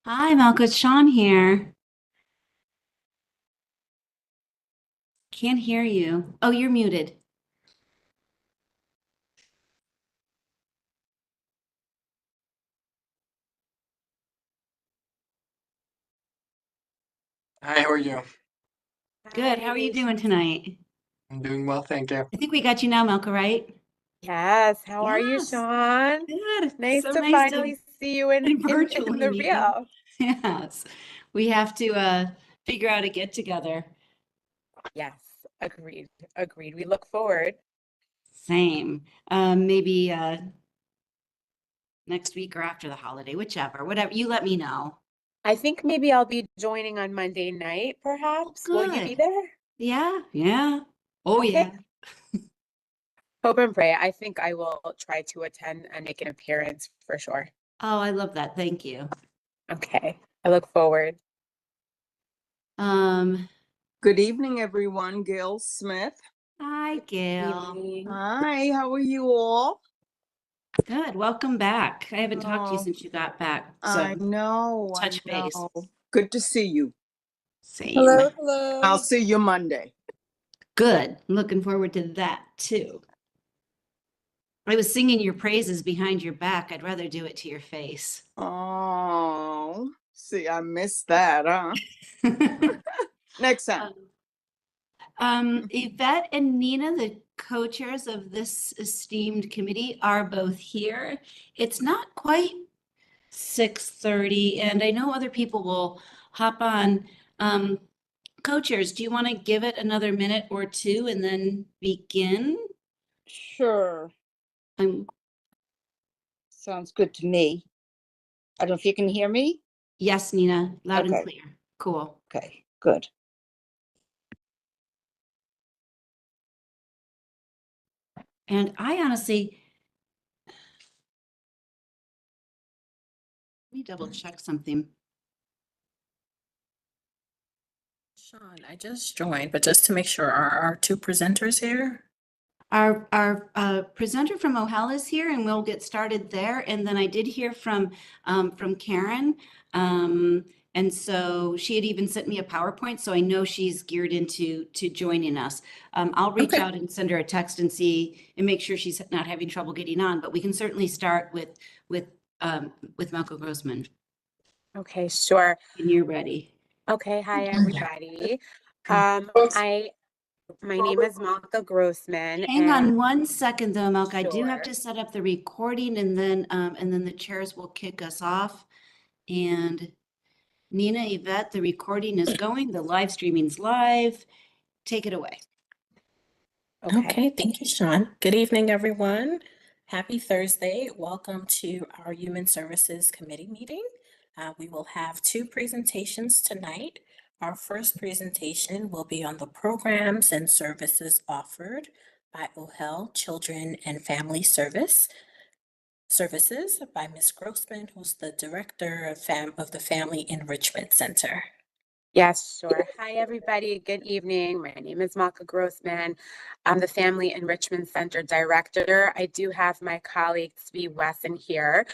Hi, Malcolm. It's Sean here. Can't hear you. Oh, you're muted. Hi, how are you? Good. How are you Hi. doing tonight? I'm doing well, thank you. I think we got you now, Malcolm, right? Yes, how are you, Yes. Sean? Good. Nice So to nice to finally see you in in virtually the meet you. real. Yes. We have to figure out a get together. Yes, agreed. Agreed. We look forward. Same. Maybe next week or after the holiday, whichever. Whatever. You let me know. I think maybe I'll be joining on Monday night, Oh, perhaps. Will you be good. there? Yeah. Yeah. Oh, Okay. yeah. Hope and pray. I think I will try to attend and make an appearance for sure. Oh, I love that. Thank you. Okay. I look forward. Um, Good evening, everyone. Gail Smith. Hi, Gail. Evening. Hi, how are you all? Good. Welcome back. I haven't talked to you Oh, since you got back, I so know, I touch base. know. Good to see you. Same. Hello, I'll Hello. see you Monday. Good. Looking forward to that too. I was singing your praises behind your back. I'd rather do it to your face. Oh, see, I missed that, huh? Next time. Yvette and Nina, the co-chairs of this esteemed committee, are both here. It's not quite 6:30, and I know other people will hop on. Co-chairs, do you want to give it another minute or two and then begin? Sure, Um, sounds good to me. I don't know if you can hear me. yes, Nina, loud and Okay, clear. Cool. okay, good. And I honestly, let me double check something. Sean, I just joined, but just to make sure, are our two presenters here? Our presenter from OHEL is here, and we'll get started there. And then I did hear from Karen, and so she had even sent me a PowerPoint, so I know she's geared into joining us. I'll reach Okay. out and send her a text and see and make sure she's not having trouble getting on. But we can certainly start with Malcolm Grossman, Okay, sure. when you're ready. Okay, hi everybody. Okay. My name is Malka Grossman Hang and on one second though, Malk. I do have sure. to set up the recording and then the chairs will kick us off. And Nina, Yvette, the recording is going, the live streaming's live. Take it away. Okay. Okay, thank you, Sean. Good evening, everyone. Happy Thursday. Welcome to our Human Services Committee meeting. We will have two presentations tonight. Our first presentation will be on the programs and services offered by OHEL Children and Family Services by Ms. Grossman, who's the Director of the Family Enrichment Center. Yes, sure. Hi everybody. Good evening. My name is Malka Grossman. I'm the Family Enrichment Center Director. I do have my colleague CB14 here,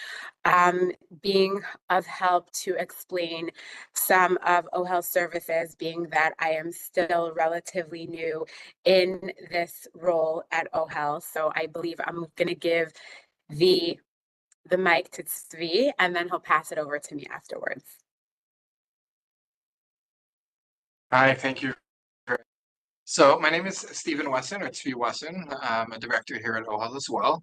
being of help to explain some of OHEL services, being that I am still relatively new in this role at OHEL. So I believe I'm going to give the the mic to Zvi, and then he'll pass it over to me afterwards. Hi, thank you. So my name is Stephen Wesson, or Tzvi Wesson. I'm a director here at OHEL as well.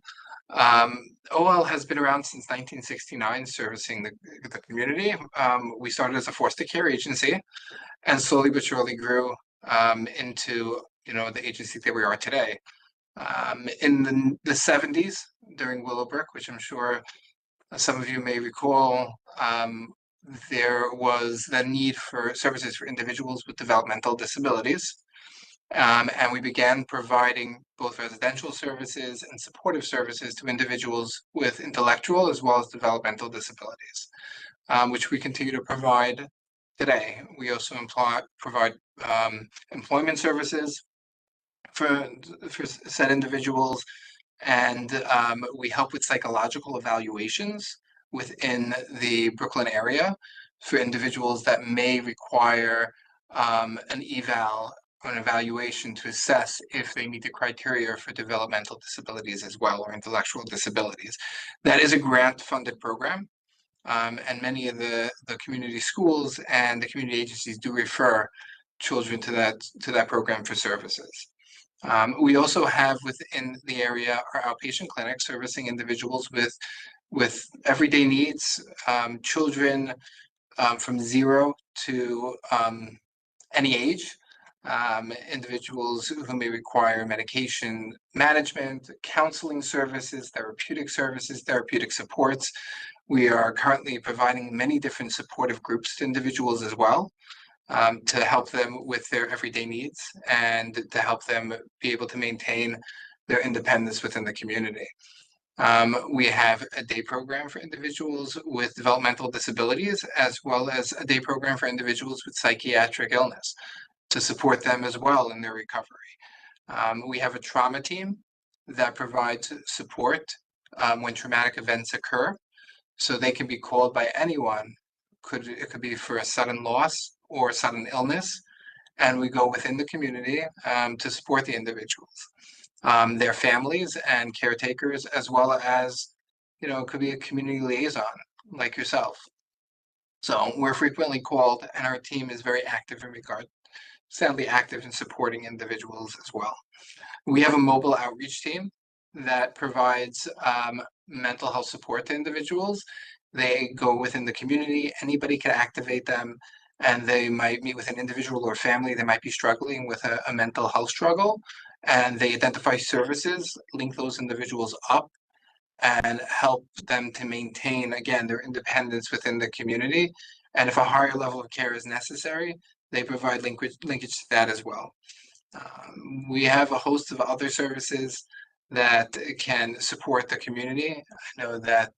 OHEL has been around since 1969, servicing the community. We started as a foster care agency and slowly but surely grew into the agency that we are today. In the 70s, during Willowbrook, which I'm sure some of you may recall, there was the need for services for individuals with developmental disabilities. And we began providing both residential services and supportive services to individuals with intellectual as well as developmental disabilities, which we continue to provide today. We also provide employment services for, for said individuals, and we help with psychological evaluations within the Brooklyn area. for individuals that may require an eval or an evaluation to assess if they meet the criteria for developmental disabilities as well, or intellectual disabilities. That is a grant-funded program, and many of the community schools and the community agencies do refer children to that program for services. We also have within the area our outpatient clinic servicing individuals with everyday needs, children from 0 to any age, individuals who may require medication management, counseling services, therapeutic supports. We are currently providing many different supportive groups to individuals as well, to help them with their everyday needs and to help them be able to maintain their independence within the community. We have a day program for individuals with developmental disabilities, as well as a day program for individuals with psychiatric illness to support them as well in their recovery. We have a trauma team that provides support when traumatic events occur. So they can be called by anyone. It could be for a sudden loss or sudden illness, and we go within the community to support the individuals, their families and caretakers, as well as, it could be a community liaison like yourself. So we're frequently called, and our team is very active sadly active in supporting individuals as well. We have a mobile outreach team that provides mental health support to individuals. They go within the community, anybody can activate them, and they might meet with an individual or family that might be struggling with a mental health struggle, and they identify services, link those individuals up, and help them to maintain, again, their independence within the community. And if a higher level of care is necessary, they provide linkage to that as well. We have a host of other services that can support the community. I know that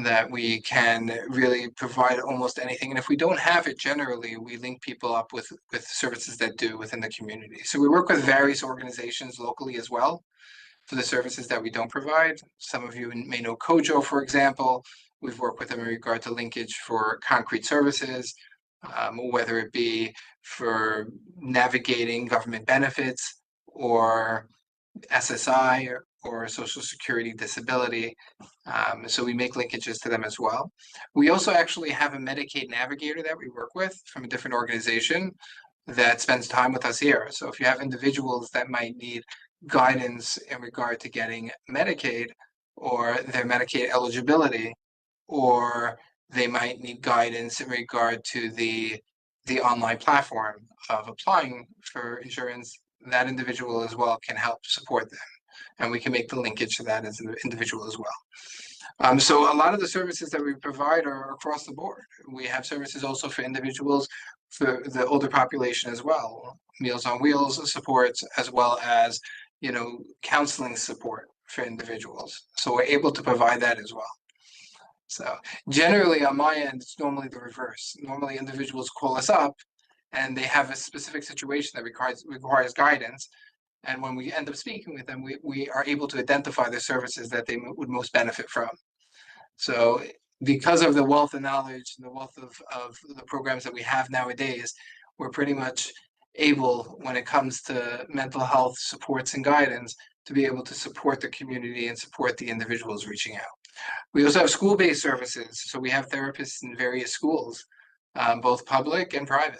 that we can really provide almost anything, and if we don't have it, generally we link people up with services that do within the community. So we work with various organizations locally as well for the services that we don't provide. Some of you may know Kojo, for example. We've worked with them in regard to linkage for concrete services, whether it be for navigating government benefits or SSI or Social Security disability. So we make linkages to them as well. We also actually have a Medicaid navigator that we work with from a different organization that spends time with us here. So if you have individuals that might need guidance in regard to getting Medicaid or their Medicaid eligibility, or they might need guidance in regard to the online platform of applying for insurance, that individual as well can help support them. And we can make the linkage to that as an individual as well. So a lot of the services that we provide are across the board. We have services also for individuals, for the older population as well, Meals on Wheels supports, as well as, counseling support for individuals. So we're able to provide that as well. So generally on my end, it's normally the reverse. Normally individuals call us up and they have a specific situation that requires guidance. And when we end up speaking with them, we are able to identify the services that they would most benefit from. So because of the wealth of knowledge and the wealth of the programs that we have nowadays, we're pretty much able, when it comes to mental health supports and guidance, to be able to support the community and support the individuals reaching out. We also have school-based services. So we have therapists in various schools, both public and private.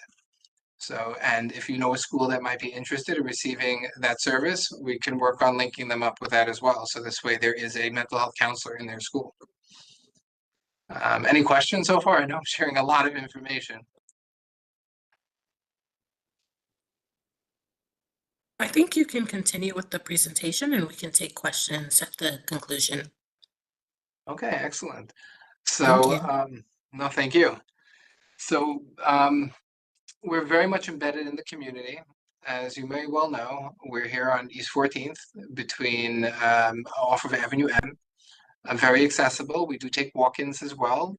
So, and if you know a school that might be interested in receiving that service, we can work on linking them up with that as well. So this way there is a mental health counselor in their school. Any questions so far? I know I'm sharing a lot of information. I think you can continue with the presentation and we can take questions at the conclusion. Okay, excellent. So, no, thank you. So, we're very much embedded in the community. As you may well know, we're here on East 14th between off of Avenue M. Very accessible. We do take walk-ins as well.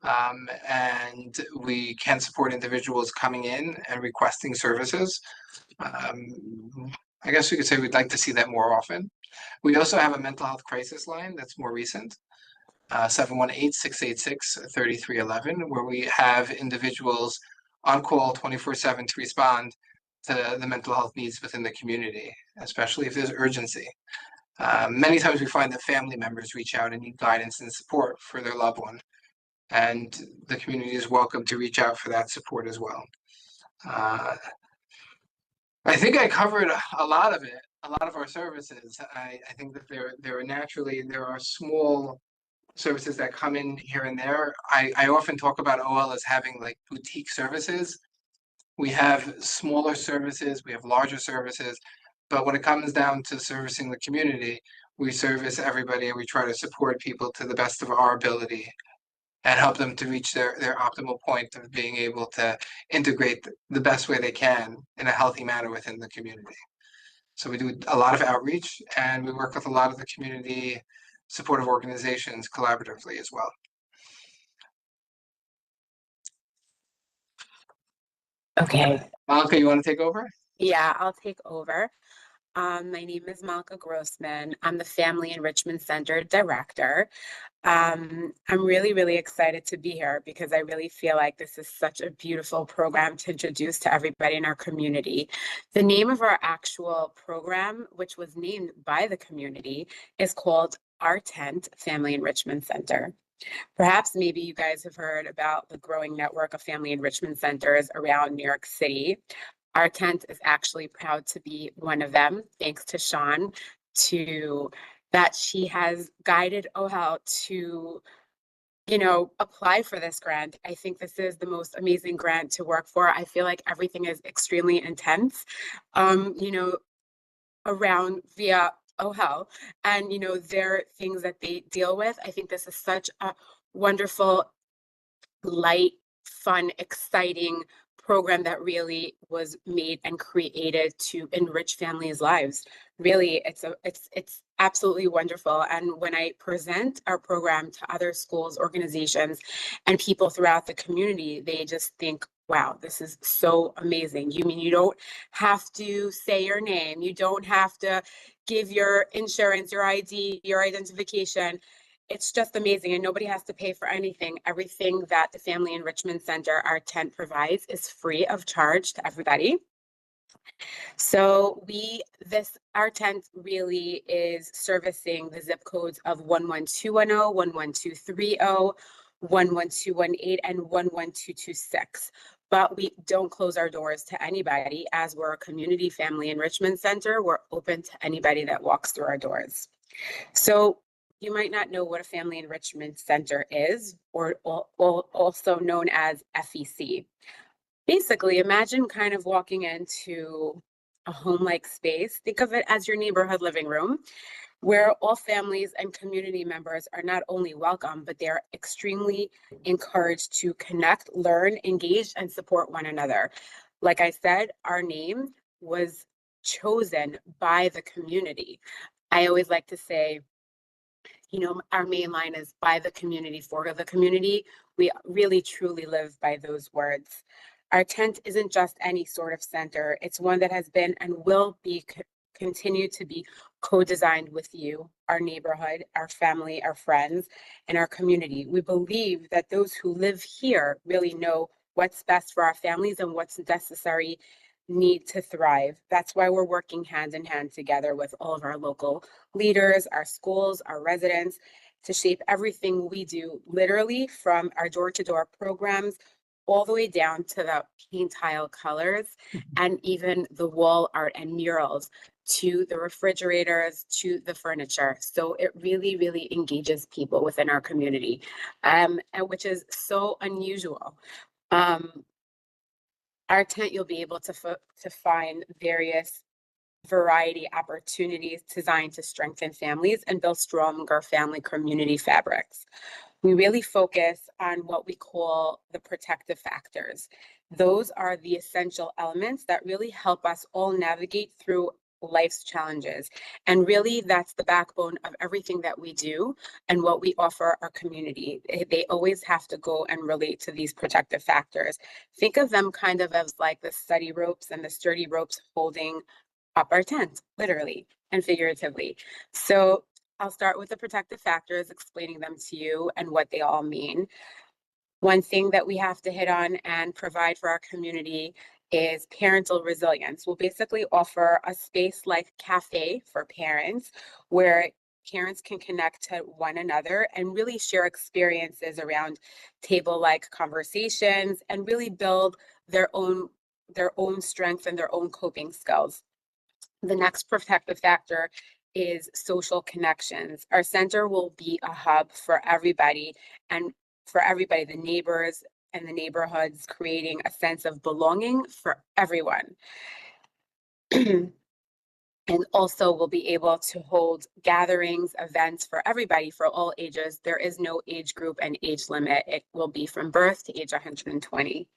And we can support individuals coming in and requesting services. I guess we could say we'd like to see that more often. We also have a mental health crisis line that's more recent. 718-686-3311, where we have individuals on call 24/7 to respond to the mental health needs within the community, especially if there's urgency. Many times we find that family members reach out and need guidance and support for their loved one, and the community is welcome to reach out for that support as well. I think I covered a lot of it, a lot of our services. I think that there are small services that come in here and there. I often talk about OL as having like boutique services. We have smaller services, we have larger services, but when it comes down to servicing the community, we service everybody and we try to support people to the best of our ability and help them to reach their optimal point of being able to integrate the best way they can in a healthy manner within the community. So we do a lot of outreach and we work with a lot of the community supportive organizations collaboratively as well. Okay. Malika, you want to take over? Yeah, I'll take over. My name is Malika Grossman. I'm the Family Enrichment Center Director. I'm really, really excited to be here because I really feel like this is such a beautiful program to introduce to everybody in our community. The name of our actual program, which was named by the community, is called Our Tent Family Enrichment Center. Perhaps maybe you guys have heard about the growing network of family enrichment centers around New York City. Our tent is actually proud to be one of them, thanks to Sean, that she has guided OHEL to, apply for this grant. I think this is the most amazing grant to work for. I feel like everything is extremely intense, around via OHEL and, their things that they deal with. I think this is such a wonderful, light, fun, exciting program that really was made and created to enrich families' lives. Really, it's absolutely wonderful. And when I present our program to other schools, organizations, and people throughout the community, they just think, wow, this is so amazing. You mean you don't have to say your name, you don't have to give your insurance, your ID, your identification. It's just amazing, and nobody has to pay for anything. Everything that the Family Enrichment Center, our tent, provides is free of charge to everybody. So our tent really is servicing the zip codes of 11210, 11230, 11218, and 11226. But we don't close our doors to anybody. As we're a community family enrichment center, we're open to anybody that walks through our doors. So you might not know what a family enrichment center is, or also known as FEC. Basically, imagine kind of walking into a home-like space. Think of it as your neighborhood living room, where all families and community members are not only welcome, but they're extremely encouraged to connect, learn, engage, and support one another. Like I said, our name was chosen by the community. I always like to say, our main line is by the community, for the community. We really, truly live by those words. Our tent isn't just any sort of center. It's one that has been and will be continue to be co-designed with you, our neighborhood, our family, our friends, and our community. We believe that those who live here really know what's best for our families and what's necessary need to thrive. That's why we're working hand in hand together with all of our local leaders, our schools, our residents, to shape everything we do, literally from our door-to-door programs all the way down to the paint tile colors and even the wall art and murals, to the refrigerators, to the furniture. So it really, really engages people within our community, and which is so unusual. Our tent, you'll be able to find various variety opportunities designed to strengthen families and build stronger family community fabrics. We really focus on what we call the protective factors. Those are the essential elements that really help us all navigate through life's challenges. And really, that's the backbone of everything that we do and what we offer our community. They always have to go and relate to these protective factors. Think of them kind of as like the steady ropes and the sturdy ropes holding up our tent, literally and figuratively. So I'll start with the protective factors, explaining them to you and what they all mean. One thing that we have to hit on and provide for our community is parental resilience. We'll basically offer a space like cafe for parents where parents can connect to one another and really share experiences around table-like conversations and really build their own strength and their own coping skills. The next protective factor is social connections. Our center will be a hub for everybody, and the neighbors and the neighborhoods, creating a sense of belonging for everyone. And also we'll be able to hold gatherings, events for everybody, for all ages. There is no age group and age limit. It will be from birth to age 120.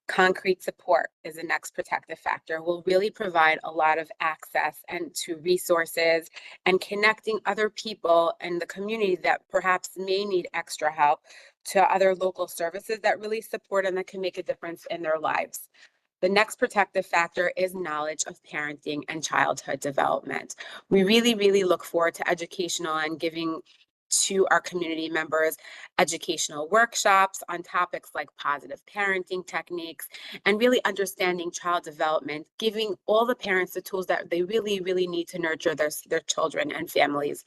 Concrete support is the next protective factor. Will really provide a lot of access and to resources and connecting other people in the community that perhaps may need extra help to other local services that really support and that can make a difference in their lives. The next protective factor is knowledge of parenting and childhood development. We really, really look forward to educational and giving to our community members educational workshops on topics like positive parenting techniques and really understanding child development, giving all the parents the tools that they really, really need to nurture their children and families.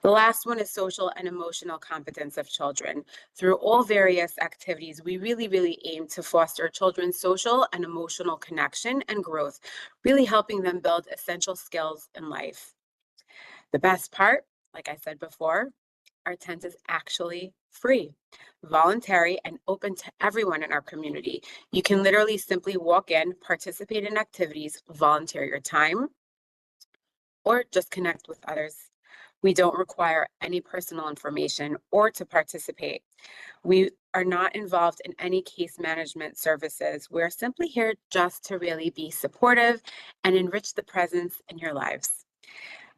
The last one is social and emotional competence of children. Through all various activities, we really, really aim to foster children's social and emotional connection and growth, really helping them build essential skills in life. The best part, like I said before, our tent is actually free, voluntary, and open to everyone in our community. You can literally simply walk in, participate in activities, volunteer your time, or just connect with others. We don't require any personal information or to participate. We are not involved in any case management services. We're simply here just to really be supportive and enrich the presence in your lives.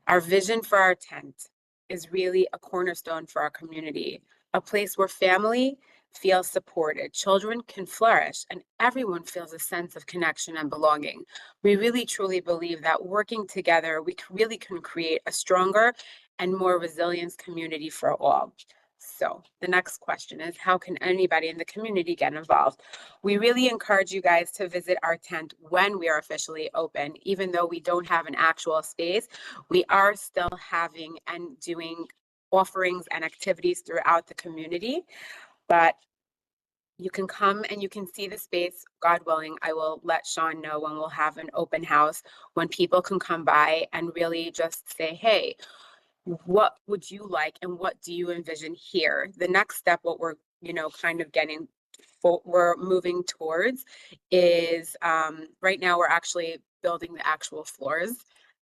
Our vision for our tent is really a cornerstone for our community, a place where family feels supported, children can flourish, and everyone feels a sense of connection and belonging. We really truly believe that working together, we really can create a stronger and more resilient community for all. So the next question is, how can anybody in the community get involved? We really encourage you guys to visit our tent when we are officially open. Even though we don't have an actual space, we are still having and doing offerings and activities throughout the community. But you can come and you can see the space. God willing, I will let Sean know when we'll have an open house, when people can come by and really just say, hey, what would you like and what do you envision here? The next step, what we're, kind of we're moving towards is right now we're actually building the actual floors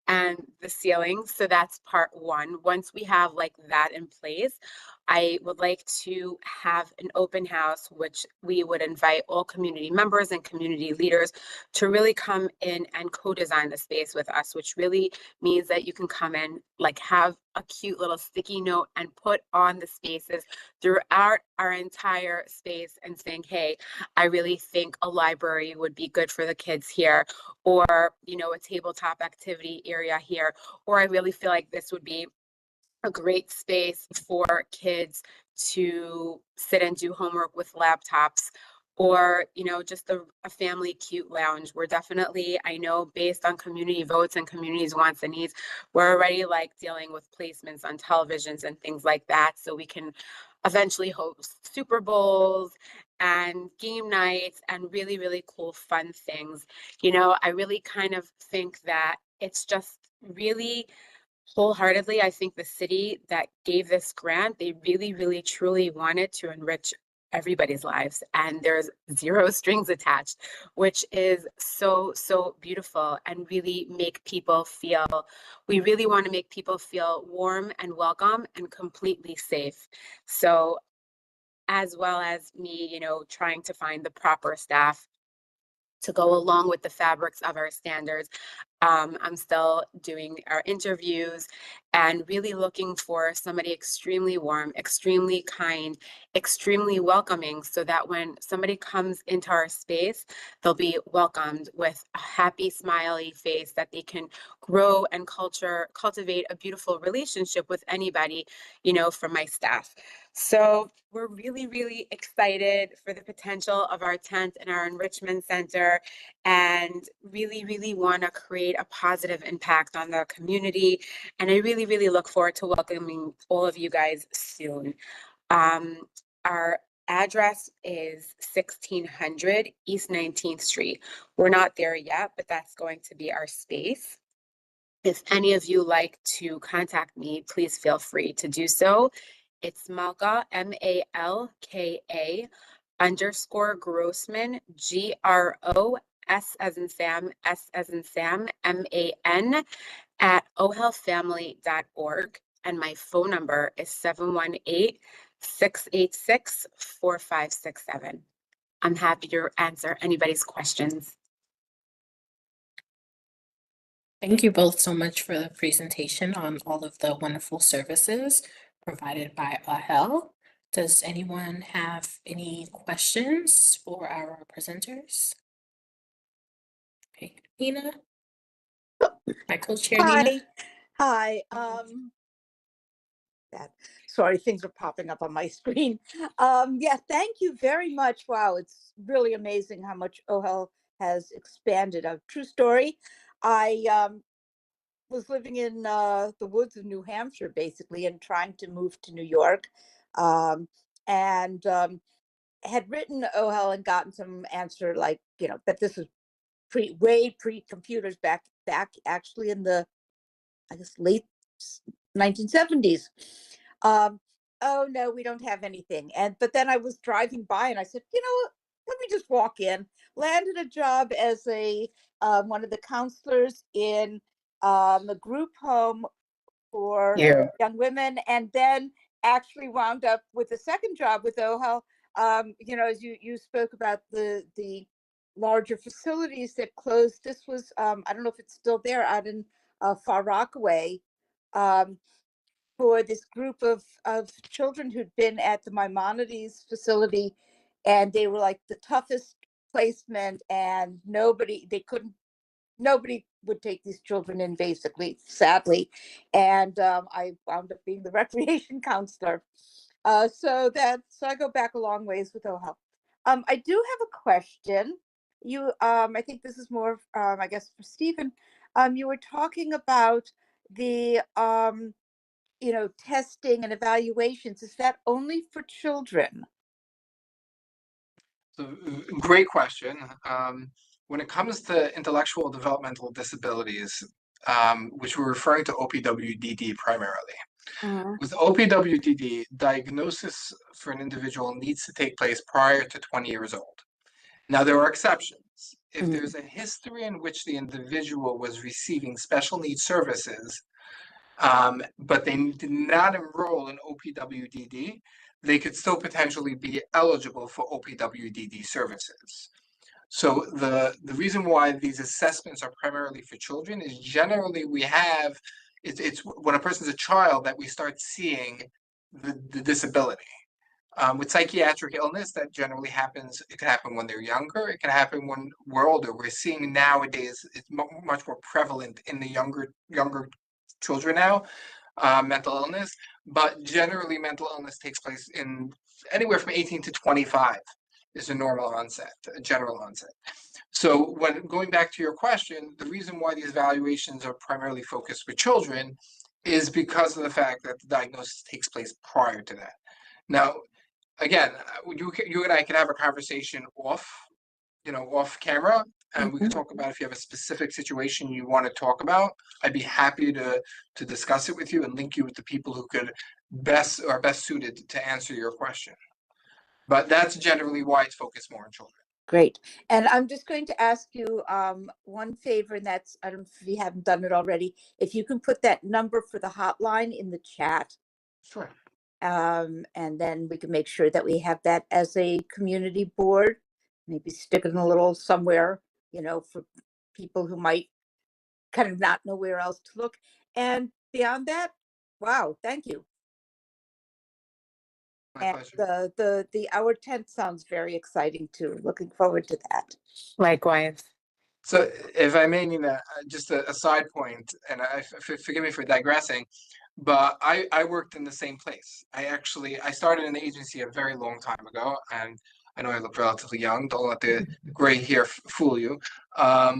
and the ceilings. So that's part one. Once we have like that in place, I would like to have an open house, which we would invite all community members and community leaders to really come in and co-design the space with us, which really means that you can come in, like have a cute little sticky note and put on the spaces throughout our entire space and saying, hey, I really think a library would be good for the kids here, or, a tabletop activity area here, or I really feel like this would be a great space for kids to sit and do homework with laptops, or just a family cute lounge. We're definitely, I know, based on community votes and communities' wants and needs, we're already like dealing with placements on televisions and things like that, so we can eventually host Super Bowls and game nights and really, really cool fun things. I really kind of think that it's just really wholeheartedly, I think the city that gave this grant, they really, really, truly wanted to enrich everybody's lives, and there's zero strings attached, which is so, so beautiful, and really we really want to make people feel warm and welcome and completely safe. So as well as me, trying to find the proper staff to go along with the fabrics of our standards, I'm still doing our interviews and really looking for somebody extremely warm, extremely kind, extremely welcoming, so that when somebody comes into our space, they'll be welcomed with a happy, smiley face, that they can grow and cultivate a beautiful relationship with anybody, from my staff. So we're really, really excited for the potential of our tent and our enrichment center, and really, really want to create a positive impact on the community. And I really, really look forward to welcoming all of you guys soon. Our address is 1600 East 19th Street. We're not there yet, but that's going to be our space. If any of you like to contact me, please feel free to do so. It's Malka, MALKA _Grossman, GROS as in Sam, S as in Sam, MAN at ohelfamily.org. And my phone number is 718-686-4567. I'm happy to answer anybody's questions. Thank you both so much for the presentation on all of the wonderful services provided by OHEL. Does anyone have any questions for our presenters? Okay, Nina? My co-chair, Nina? Hi. Sorry, things are popping up on my screen. Yeah, thank you very much. Wow, it's really amazing how much OHEL has expanded. A true story. I was living in the woods of New Hampshire, basically, and trying to move to New York, and had written OHEL and gotten some answer like, that this was way pre-computers back actually in the, I guess, late 1970s. Oh no, we don't have anything. But then I was driving by and I said, let me just walk in. Landed a job as a one of the counselors in a group home for young women, and then actually wound up with a second job with OHEL. As you spoke about the larger facilities that closed. This was I don't know if it's still there, out in Far Rockaway, for this group of children who'd been at the Maimonides facility, and they were like the toughest placement, and nobody would take these children in, basically, sadly. And I wound up being the recreation counselor. So I go back a long ways with OHEL. I do have a question. I think this is more, I guess, for Stephen. You were talking about the, testing and evaluations. Is that only for children? So, great question. When it comes to intellectual developmental disabilities, which we're referring to OPWDD primarily. With OPWDD, diagnosis for an individual needs to take place prior to 20 years old. Now, there are exceptions. If there's a history in which the individual was receiving special needs services, but they did not enroll in OPWDD, they could still potentially be eligible for OPWDD services. So the reason why these assessments are primarily for children is generally it's when a person's a child that we start seeing the disability. With psychiatric illness, that generally happens. It can happen when they're younger. It can happen when we're older. We're seeing nowadays it's much more prevalent in the younger children now, mental illness. But generally, mental illness takes place in anywhere from 18 to 25 is a normal onset, a general onset. So when going back to your question, the reason why these evaluations are primarily focused with children is because of the fact that the diagnosis takes place prior to that. Now, again, you and I can have a conversation off camera, and we can talk about if you have a specific situation you want to talk about. I'd be happy to discuss it with you and link you with the people who could best suited to answer your question. But that's generally why it's focused more on children. Great. And I'm just going to ask you one favor, and that's, I don't know if you haven't done it already, if you can put that number for the hotline in the chat. Sure. And then we can make sure that we have that as a community board, maybe stick it in a little somewhere, for people who might kind of not know where else to look. And beyond that, wow, thank you. My And pleasure. the hour 10 sounds very exciting too. Looking forward to that. Likewise. So if I may, Nina, just a side point, and forgive me for digressing, but I worked in the same place. I started in the agency a very long time ago, and I know I look relatively young. Don't let the gray hair fool you. I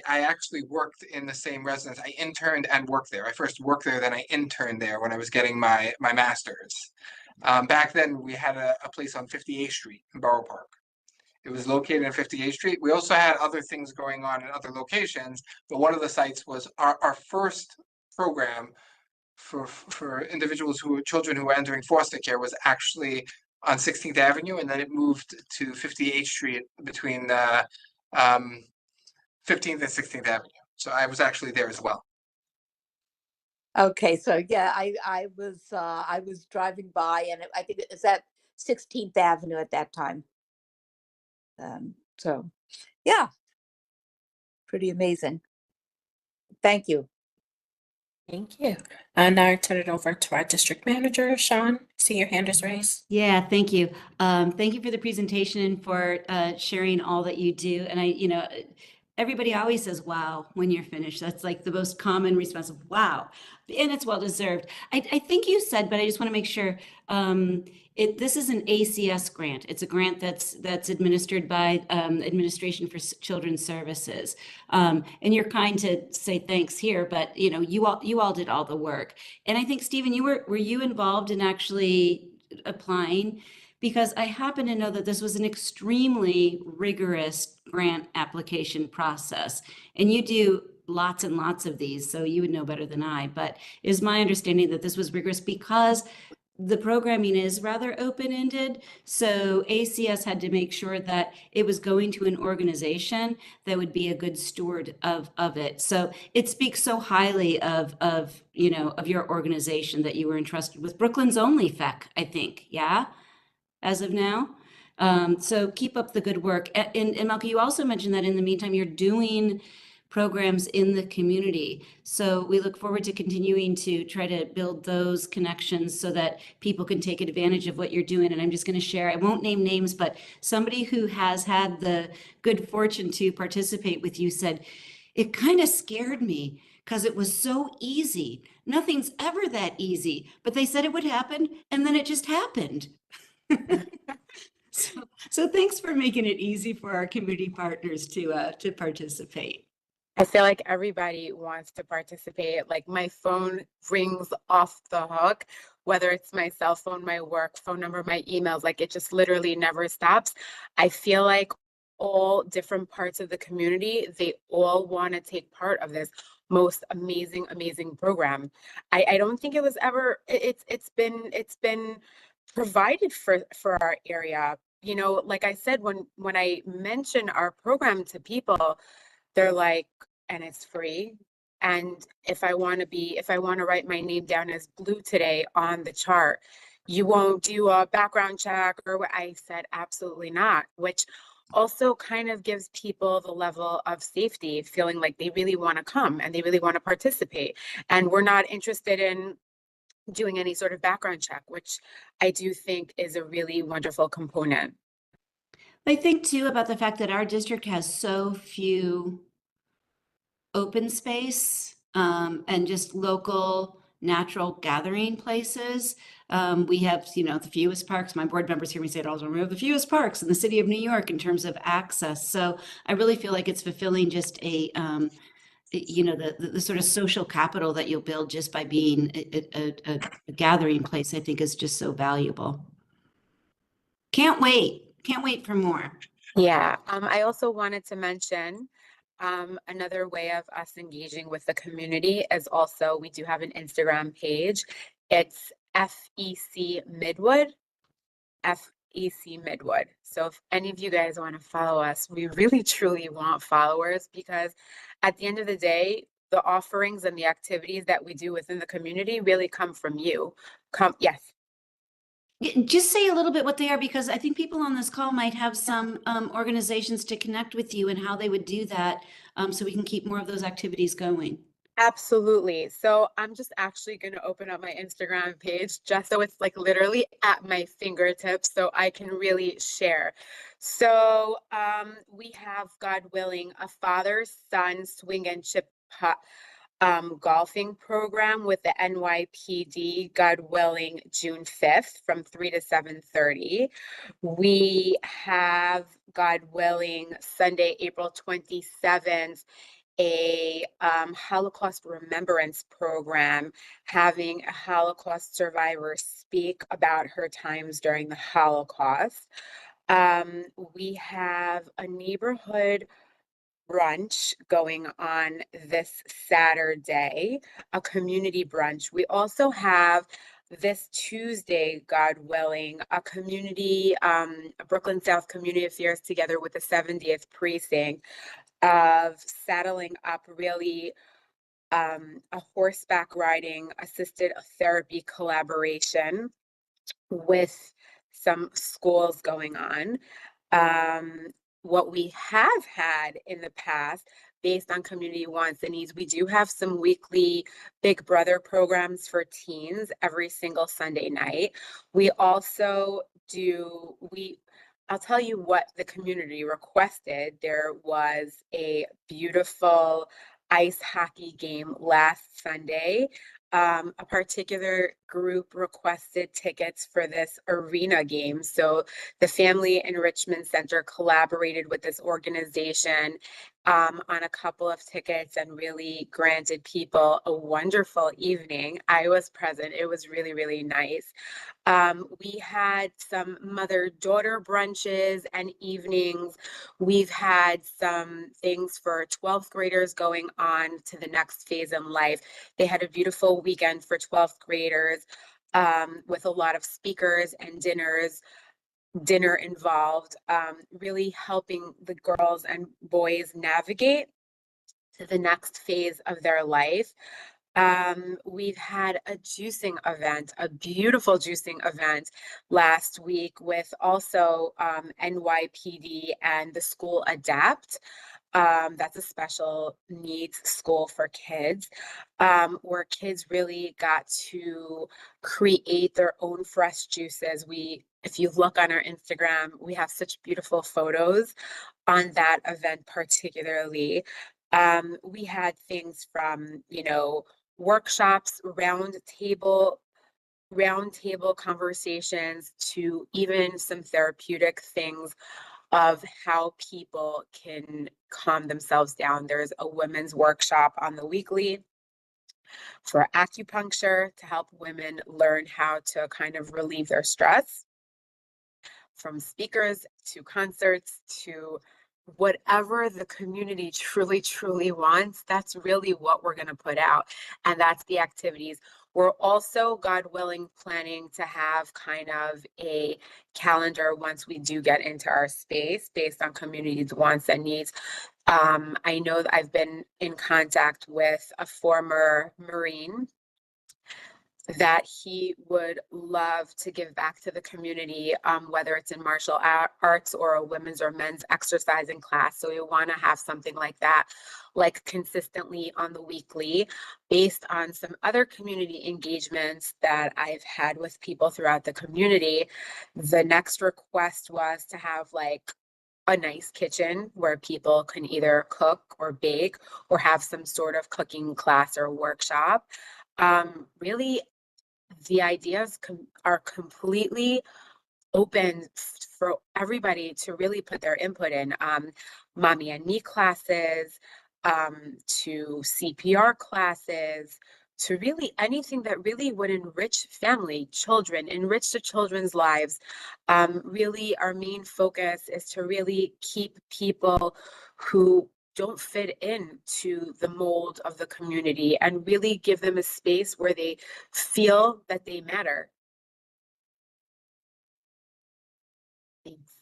actually worked in the same residence. I interned and worked there. I first worked there, then I interned there when I was getting my master's. Back then, we had a place on 58th Street in Borough Park. It was located in 58th Street. We also had other things going on in other locations, but one of the sites was our first program for individuals children who were entering foster care was actually on 16th Avenue, and then it moved to 58th Street between 15th and 16th Avenue. So I was actually there as well. Okay, so yeah, I was driving by, and I think it was at 16th Avenue at that time. So yeah, pretty amazing. Thank you. Thank you. And now I turn it over to our district manager, Sean. See your hand is raised. Yeah, thank you. Thank you for the presentation and for sharing all that you do. And everybody always says wow when you're finished. That's like the most common response of wow. And it's well deserved. I think you said, but I just want to make sure. This is an ACS grant. It's a grant that's administered by Administration for Children's Services. And you're kind to say thanks here, but you all did all the work. And I think, Stephen, were you involved in actually applying? Because I happen to know that this was an extremely rigorous grant application process. And you do lots and lots of these, so you would know better than I. But it is my understanding that this was rigorous because the programming is rather open-ended. So ACS had to make sure that it was going to an organization that would be a good steward of it. So it speaks so highly of your organization that you were entrusted with Brooklyn's only FEC, I think. Yeah, as of now. So keep up the good work. And Malka, you also mentioned that in the meantime, you're doing programs in the community. So we look forward to continuing to try to build those connections so that people can take advantage of what you're doing. And I'm just going to share, I won't name names, but somebody who has had the good fortune to participate with you said, it kind of scared me because it was so easy. Nothing's ever that easy, but they said it would happen and then it just happened. So thanks for making it easy for our community partners to participate. I feel like everybody wants to participate. Like my phone rings off the hook, whether it's my cell phone, my work phone number, my emails, like it just literally never stops. I feel like all different parts of the community, they all want to take part of this most amazing, amazing program. I don't think it was ever, it's been provided for our area. Like I said, when I mention our program to people, they're like, and it's free. And if I want to write my name down as blue today on the chart, you won't do a background check or what? I said, absolutely not, which also kind of gives people the level of safety, feeling like they really want to come and they really want to participate. And we're not interested in doing any sort of background check, which I do think is a really wonderful component. I think too about the fact that our district has so few open space and just local natural gathering places. We have, the fewest parks. My board members hear me say it all the time. We have the fewest parks in the city of New York in terms of access. So I really feel like it's fulfilling just the sort of social capital that you'll build just by being a gathering place, I think is just so valuable. Can't wait for more. Yeah, I also wanted to mention another way of us engaging with the community is also, we do have an Instagram page. It's FEC Midwood, FEC Midwood. So if any of you guys want to follow us, we really truly want followers, because at the end of the day, the offerings and the activities that we do within the community really come from you. Yes. Just say a little bit what they are, because I think people on this call might have some organizations to connect with you and how they would do that, so we can keep more of those activities going. Absolutely. So I'm just actually going to open up my Instagram page just so it's like literally at my fingertips so I can really share. So we have, God willing, a father-son swing and chip golfing program with the NYPD, God willing, June 5th from 3 to 7:30. We have, God willing, Sunday, April 27th, a Holocaust remembrance program, having a Holocaust survivor speak about her times during the Holocaust. We have a neighborhood brunch going on this Saturday, a community brunch. We also have this Tuesday, God willing, a community, a Brooklyn South Community Affairs together with the 70th precinct of saddling up really a horseback riding assisted therapy collaboration with some schools going on. What we have had in the past, based on community wants and needs, we do have some weekly Big Brother programs for teens every single Sunday night. We also I'll tell you what the community requested. There was a beautiful ice hockey game last Sunday. A particular group requested tickets for this arena game. So the Family Enrichment Center collaborated with this organization on a couple of tickets and really granted people a wonderful evening. I was present. It was really, really nice. We had some mother-daughter brunches and evenings. We've had some things for 12th graders going on to the next phase in life. They had a beautiful weekend for 12th graders with a lot of speakers and dinner involved, really helping the girls and boys navigate to the next phase of their life. We've had a juicing event, a beautiful juicing event last week with also NYPD and the school Adapt. That's a special needs school for kids, where kids really got to create their own fresh juices. If you look on our Instagram, we have such beautiful photos on that event particularly. We had things from, workshops, round table conversations to even some therapeutic things of how people can calm themselves down. There's a women's workshop on the weekly for acupuncture to help women learn how to kind of relieve their stress. From speakers to concerts to whatever the community truly, truly wants, that's really what we're going to put out. And that's the activities. We're also, God willing, planning to have kind of a calendar once we do get into our space based on community's wants and needs. I know that I've been in contact with a former Marine that he would love to give back to the community, whether it's in martial arts or a women's or men's exercising class. So we want to have something like that, like consistently on the weekly, based on some other community engagements that I've had with people throughout the community. The next request was to have like a nice kitchen where people can either cook or bake or have some sort of cooking class or workshop. Really, the ideas are completely open for everybody to really put their input in. Mommy and me classes, to CPR classes, to really anything that really would enrich family, children, enrich the children's lives. Really, our main focus is to really keep people who don't fit into the mold of the community and really give them a space where they feel that they matter. Thanks.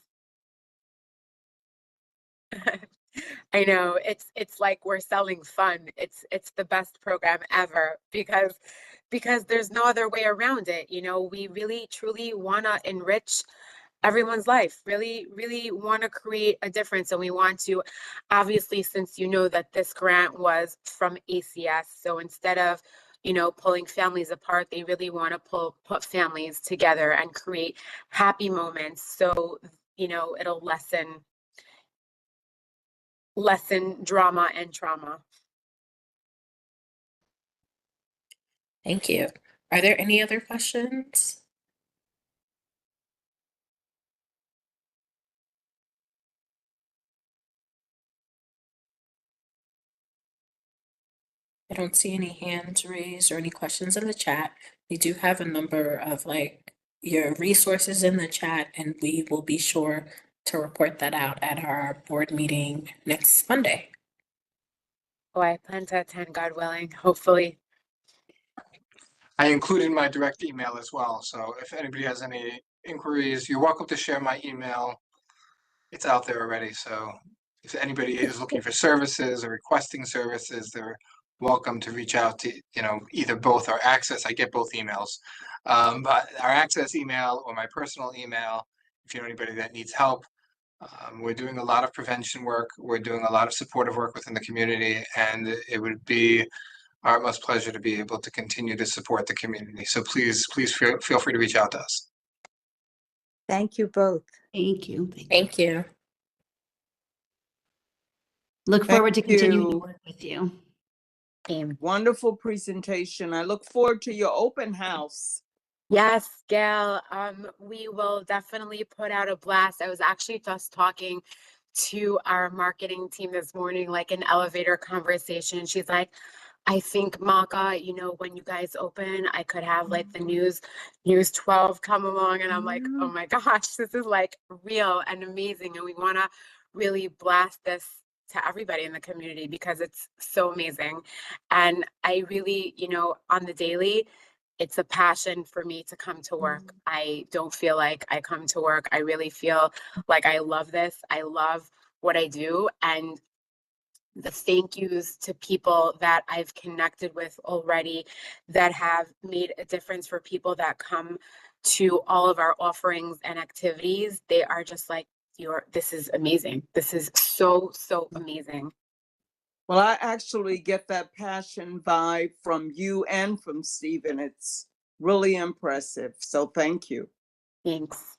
I know it's like we're selling fun. It's the best program ever because because there's no other way around it. You know, we really truly want to enrich everyone's life, really, really want to create a difference. And we want to, obviously, since you know that this grant was from ACS, so instead of, you know, pulling families apart, they really want to put families together and create happy moments. So, you know, it'll lessen drama and trauma. Thank you. Are there any other questions? I don't see any hands raised or any questions in the chat. We do have a number of your resources in the chat, and we will be sure to report that out at our board meeting next Monday. Oh, I plan to attend, God willing, hopefully. I included my direct email as well, so if anybody has any inquiries, you're welcome to share my email. It's out there already, so if anybody is looking for services or requesting services, they're welcome to reach out to, you know, either both or Access. I get both emails. But our Access email or my personal email, if you know anybody that needs help. We're doing a lot of prevention work. We're doing a lot of supportive work within the community, and it would be our utmost pleasure to be able to continue to support the community. So please feel free to reach out to us. Thank you both. Thank you. Thank you. Look forward to Thank continuing to you. work with you. Wonderful presentation. I look forward to your open house. Yes, Gail, we will definitely put out a blast. I was actually just talking to our marketing team this morning, like an elevator conversation. She's like, I think Maka, you know, when you guys open, I could have like the News 12 come along. And I'm like, oh my gosh, this is like real and amazing. And we want to really blast this to everybody in the community because it's so amazing. And I really, you know, on the daily, it's a passion for me to come to work. I don't feel like I come to work. I really feel like I love this. I love what I do. And the thank yous to people that I've connected with already that have made a difference for people that come to all of our offerings and activities. They are just like, this is amazing. This is so, so amazing. Well, I actually get that passion vibe from you and from Stephen. It's really impressive. So thank you. Thanks.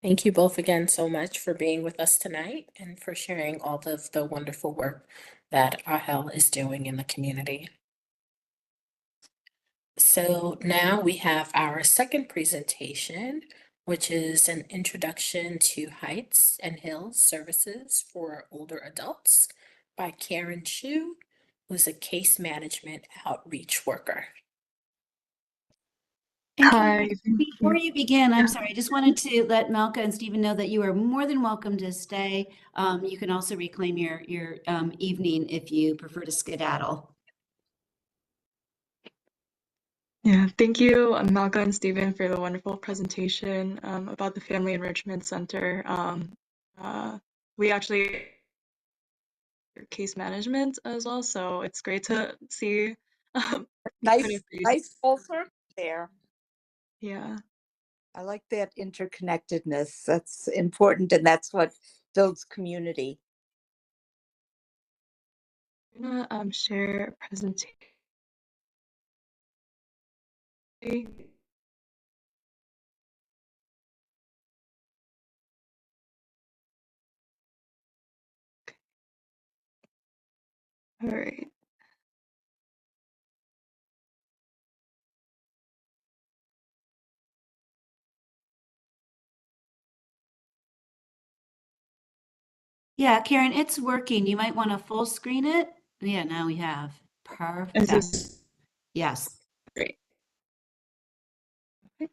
Thank you both again so much for being with us tonight and for sharing all of the wonderful work that AHEL is doing in the community. So now we have our second presentation, which is an introduction to Heights and Hills Services for Older Adults by Karen Chu, who's a case management outreach worker. And Hi. before you begin, I'm sorry, I just wanted to let Malka and Stephen know that you are more than welcome to stay. You can also reclaim your evening if you prefer to skedaddle. Yeah, thank you, Malka and Stephen, for the wonderful presentation about the Family Enrichment Center. We actually case management as well, so it's great to see. Nice full circle there. Yeah. I like that interconnectedness. That's important, and that's what builds community. I'm gonna share a presentation. All right. Yeah, Karen, it's working. You might want to full screen it. Yeah, now we have. Perfect. Is this Yes. great? Okay.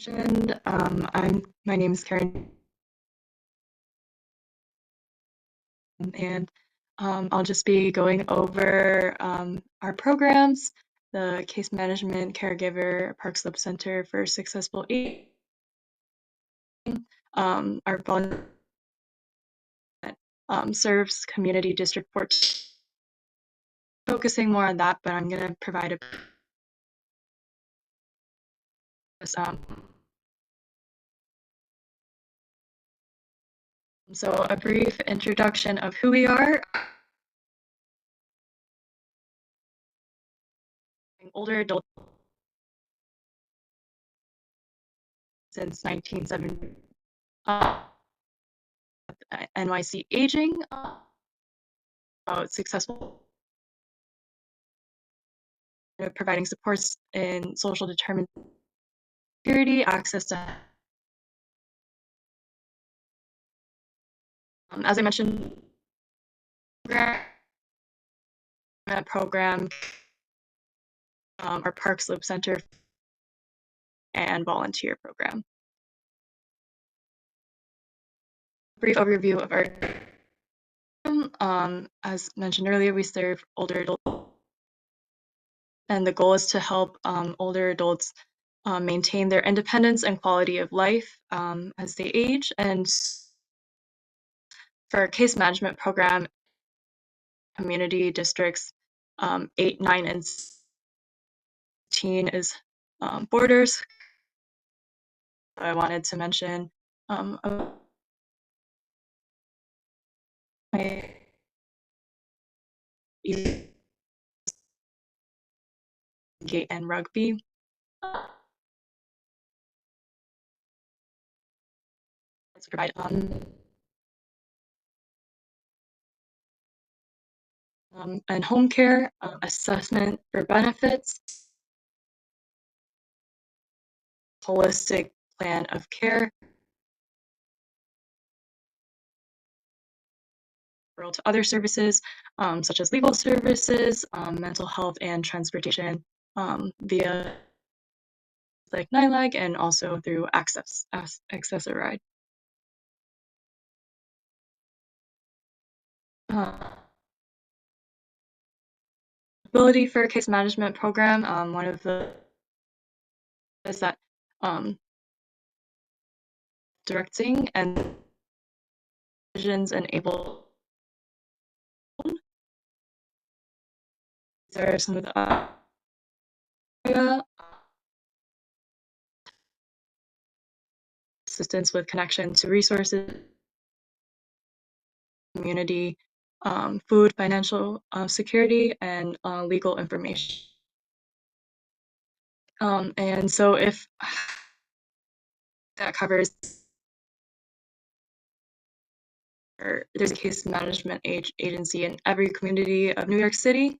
And my name is Karen, and I'll just be going over our programs, the Case Management Caregiver Park Slope Center for Successful Aging, our volunteer serves Community District 14. Focusing more on that, but I'm going to provide a so a brief introduction of who we are. Older adult since 1970. NYC Aging, successful providing supports in social determinants, security, access to, as I mentioned, program, our Park Slope Center and volunteer program. Brief overview of our as mentioned earlier, we serve older adults, and the goal is to help older adults maintain their independence and quality of life as they age. And for our case management program, community districts 8, 9, and 16 is borders. I wanted to mention gate and rugby. To provide and home care assessment for benefits, holistic plan of care, to other services such as legal services, mental health, and transportation via like NILAG and also through Access a Ride. Ability for a case management program, one of the is that directing and decisions enable. There are some of the assistance with connection to resources, community, food, financial security, and legal information. And so if that covers, there's a case management agency in every community of New York City.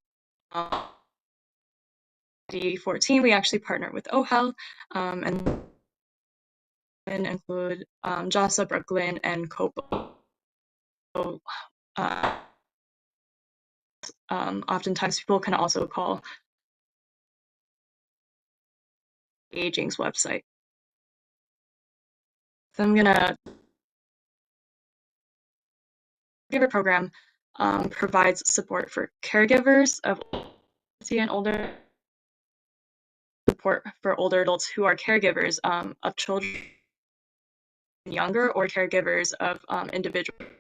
CB14, we actually partner with OHEL and include JASA, Brooklyn, and COPO. So, oftentimes people can also call Aging's website. So I'm gonna caregiver program provides support for caregivers of and older, support for older adults who are caregivers of children younger or caregivers of individuals.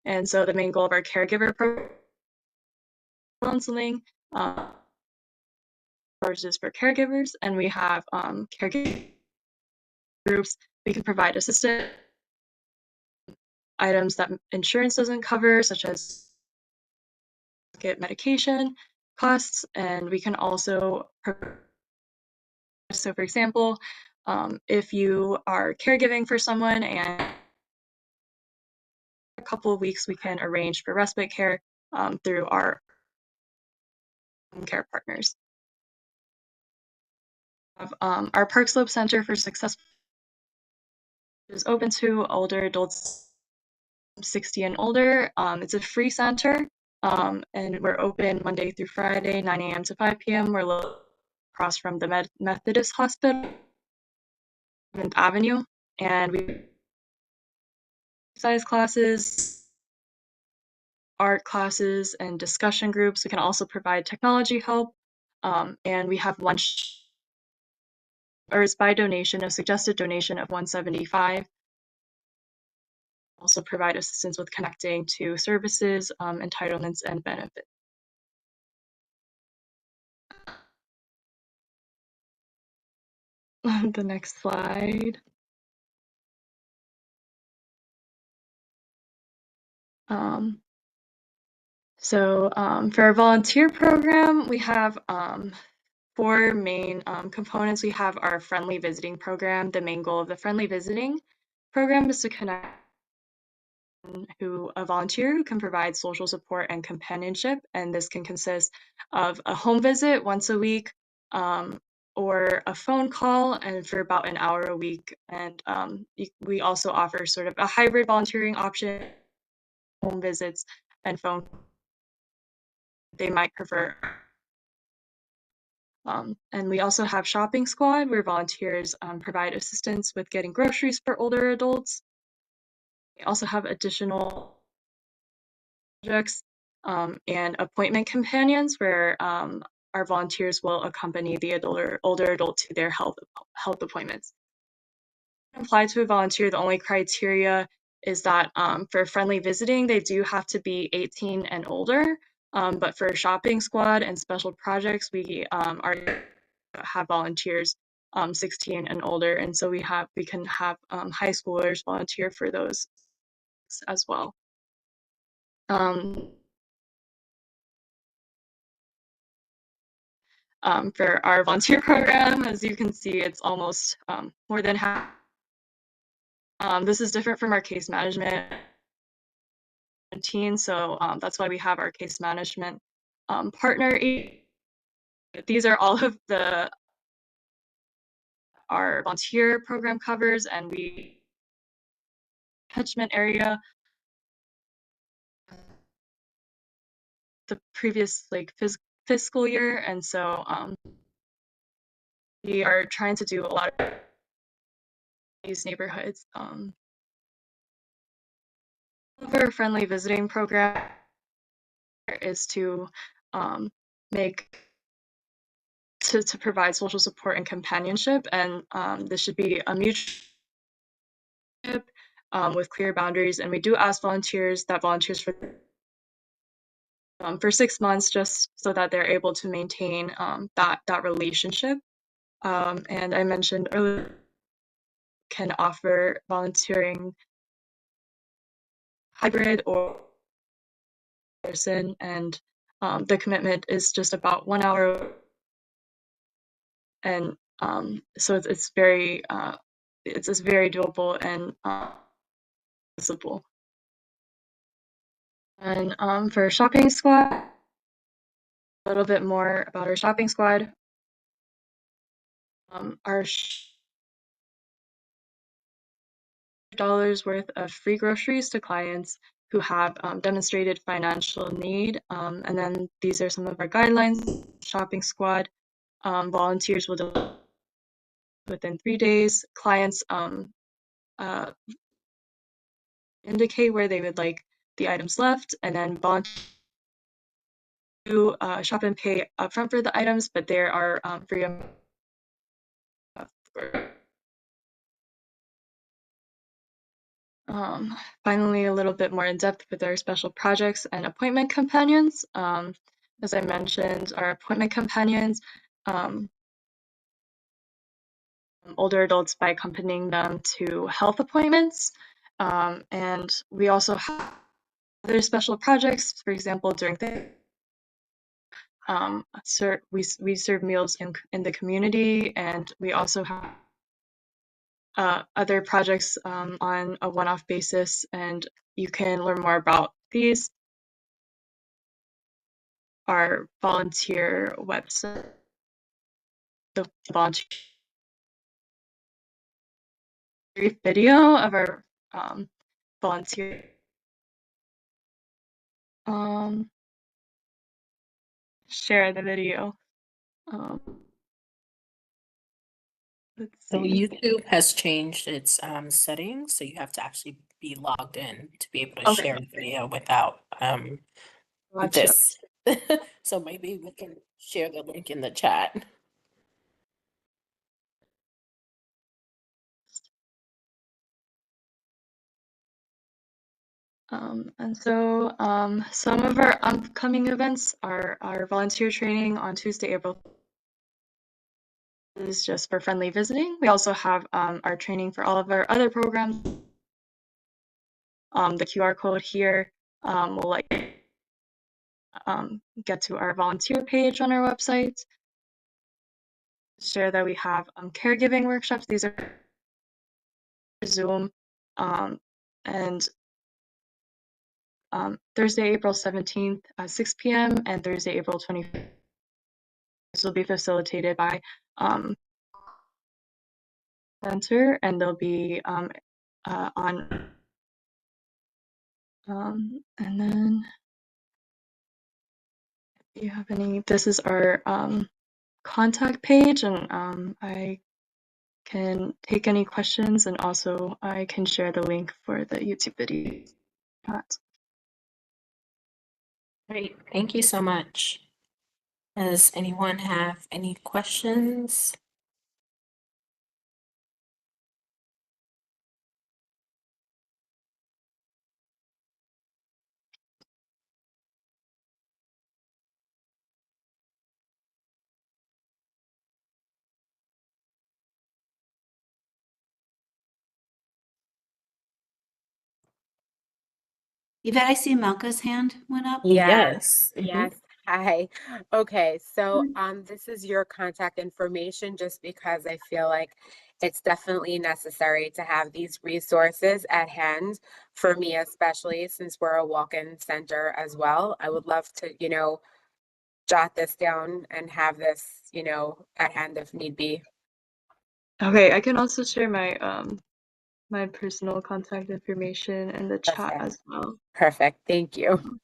And so the main goal of our caregiver program counseling services for caregivers, and we have caregiver groups. We can provide assistance items that insurance doesn't cover, such as get medication costs, and we can also, so for example, if you are caregiving for someone and a couple of weeks, we can arrange for respite care through our care partners. Our Park Slope Center for Success is open to older adults 60 and older. It's a free center, and we're open Monday through Friday, 9 a.m. to 5 p.m. We're across from the Methodist Hospital, 7th Avenue, and we exercise classes, art classes, and discussion groups. We can also provide technology help, and we have lunch, or it's by donation, a suggested donation of $175. also provide assistance with connecting to services, entitlements, and benefits. The next slide. For our volunteer program, we have 4 main components. We have our friendly visiting program. The main goal of the friendly visiting program is to connect a volunteer who can provide social support and companionship, and this can consist of a home visit once a week, or a phone call, and for about an hour a week. And we also offer sort of a hybrid volunteering option, home visits and phone. They might prefer. And we also have shopping squad, where volunteers provide assistance with getting groceries for older adults. We also have additional projects and appointment companions, where our volunteers will accompany the older adult to their health appointments. Apply to a volunteer, the only criteria is that for friendly visiting, they do have to be 18 and older. But for shopping squad and special projects, we have volunteers 16 and older, and so we can have high schoolers volunteer for those as well. For our volunteer program, as you can see, it's almost more than half. This is different from our case management team, so that's why we have our case management partner. These are all of our volunteer program covers, and we catchment area. The previous fiscal year, and so we are trying to do a lot of these neighborhoods. Our friendly visiting program is to provide social support and companionship, and this should be a mutual with clear boundaries. And we do ask volunteers for 6 months, just so that they're able to maintain that relationship. And I mentioned earlier, can offer volunteering hybrid or person, and the commitment is just about 1 hour, and so it's very doable and possible. And for shopping squad, a little bit more about our shopping squad. Our $100 worth of free groceries to clients who have demonstrated financial need. And then these are some of our guidelines. Shopping squad volunteers will deliver within 3 days. Clients indicate where they would like the items left, and then volunteers do shop and pay upfront for the items, but there are free. Finally, a little bit more in depth with our special projects and appointment companions. As I mentioned, our appointment companions, older adults by accompanying them to health appointments. And we also have other special projects. For example, during we serve meals in the community, and we also have other projects on a one-off basis, and you can learn more about these. Our volunteer website, the volunteer brief video of our volunteer. Share the video. Let's So see. YouTube has changed its settings, so you have to actually be logged in to be able to Okay. share a video without Gotcha. this. So maybe we can share the link in the chat. And so some of our upcoming events are our volunteer training on Tuesday, April is just for friendly visiting. We also have our training for all of our other programs. The QR code here will let you get to our volunteer page on our website. Share that we have caregiving workshops. These are Zoom and Thursday, April 17th at 6 p.m. and Thursday, April 25th. This will be facilitated by Center, and they'll be on. And then, if you have any, this is our contact page, and I can take any questions, and also I can share the link for the YouTube video. Great, thank you so much. Does anyone have any questions? Yvette, I see Malka's hand went up. Yes. Yes. Hi. Okay. So this is your contact information just because I feel like it's definitely necessary to have these resources at hand for me, especially since we're a walk-in center as well. I would love to, jot this down and have this, at hand if need be. Okay, I can also share my my personal contact information in the chat Perfect. as well. Perfect. Thank you.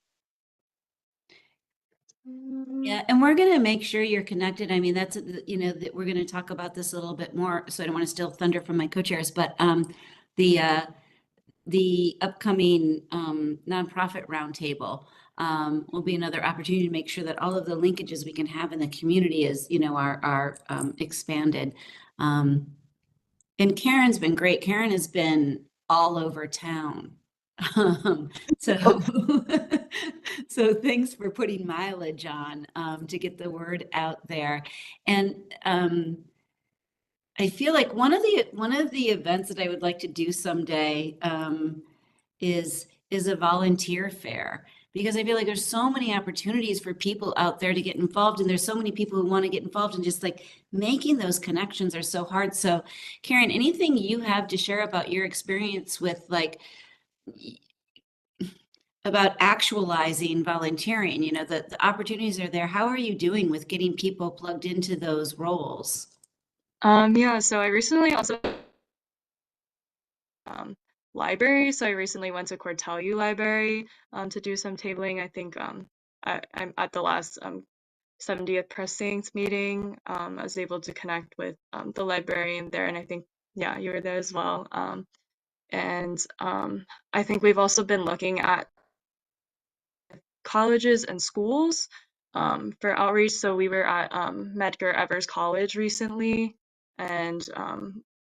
Yeah, and we're going to make sure you're connected. I mean, that's, that we're going to talk about this a little bit more, so I don't want to steal thunder from my co-chairs, but the upcoming nonprofit roundtable will be another opportunity to make sure that all of the linkages we can have in the community are expanded. And Karen's been great. Karen has been all over town. So, so thanks for putting mileage on to get the word out there. And I feel like one of the events that I would like to do someday is a volunteer fair, because I feel like there's so many opportunities for people out there to get involved, and there's so many people who want to get involved, and just like making those connections are so hard. So Karen, anything you have to share about your experience with about actualizing volunteering, the opportunities are there. How are you doing with getting people plugged into those roles? Yeah, so I recently also library. So I recently went to Cortellu Library to do some tabling. I think I'm at the last 70th Press Saints meeting. I was able to connect with the librarian there, and I think, yeah, you were there as well. And I think we've also been looking at colleges and schools for outreach. So we were at Medgar Evers College recently, and